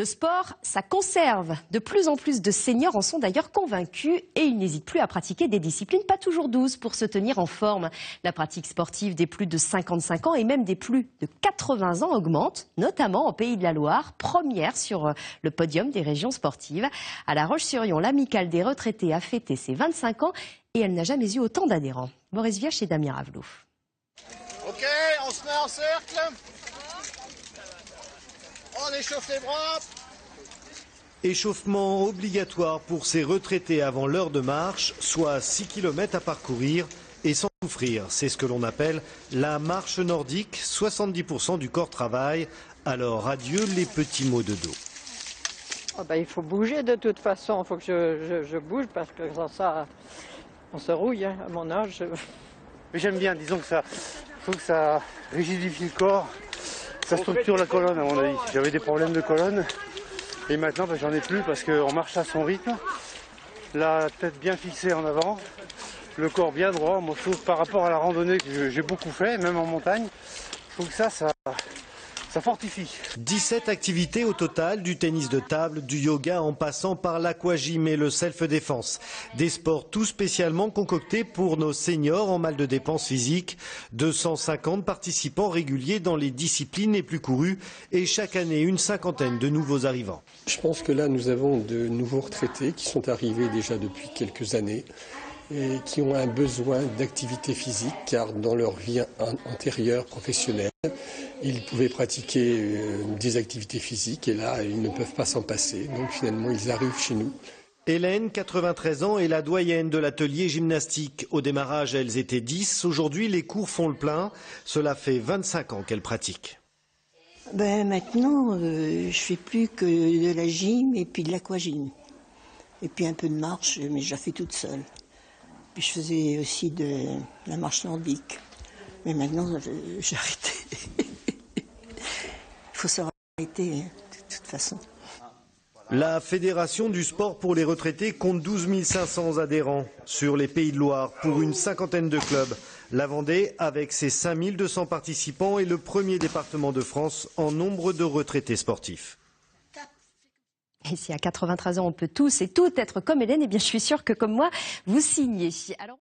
Le sport, ça conserve. De plus en plus de seniors en sont d'ailleurs convaincus et ils n'hésitent plus à pratiquer des disciplines pas toujours douces pour se tenir en forme. La pratique sportive des plus de 55 ans et même des plus de 80 ans augmente, notamment au Pays de la Loire, première sur le podium des régions sportives. À La Roche-sur-Yon, l'amicale des retraités a fêté ses 25 ans et elle n'a jamais eu autant d'adhérents. Maurice Viech et Damien Ravlouf. Ok, on se met en cercle. On échauffe les bras. Échauffement obligatoire pour ces retraités avant l'heure de marche, soit 6 km à parcourir et sans souffrir. C'est ce que l'on appelle la marche nordique. 70% du corps travaille. Alors adieu les petits maux de dos. Oh ben, il faut bouger de toute façon. Il faut que je bouge parce que sans ça, on se rouille à mon âge. Mais j'aime bien, disons que ça, faut que ça rigidifie le corps, ça structure la colonne à mon avis. J'avais des problèmes de colonne et maintenant j'en ai plus parce qu'on marche à son rythme, la tête bien fixée en avant, le corps bien droit. Moi je trouve par rapport à la randonnée que j'ai beaucoup fait, même en montagne, je trouve que ça fortifie. 17 activités au total, du tennis de table, du yoga en passant par l'aquagym et le self-défense. Des sports tout spécialement concoctés pour nos seniors en mal de dépenses physiques. 250 participants réguliers dans les disciplines les plus courues et chaque année une cinquantaine de nouveaux arrivants. Je pense que là nous avons de nouveaux retraités qui sont arrivés déjà depuis quelques années et qui ont un besoin d'activité physique car dans leur vie antérieure professionnelle, ils pouvaient pratiquer des activités physiques et là, ils ne peuvent pas s'en passer. Donc finalement, ils arrivent chez nous. Hélène, 93 ans, est la doyenne de l'atelier gymnastique. Au démarrage, elles étaient 10. Aujourd'hui, les cours font le plein. Cela fait 25 ans qu'elle pratique. Maintenant, je fais plus que de la gym et puis de l'aquagym. Et puis un peu de marche, mais je la fais toute seule. Puis je faisais aussi de la marche nordique. Mais maintenant, j'ai arrêté. Il faut savoir arrêter, de toute façon. La Fédération du sport pour les retraités compte 12 500 adhérents sur les Pays de Loire pour une cinquantaine de clubs. La Vendée, avec ses 5 200 participants, est le premier département de France en nombre de retraités sportifs. Et si à 93 ans on peut tous et toutes être comme Hélène, eh bien je suis sûre que comme moi, vous signez. Alors...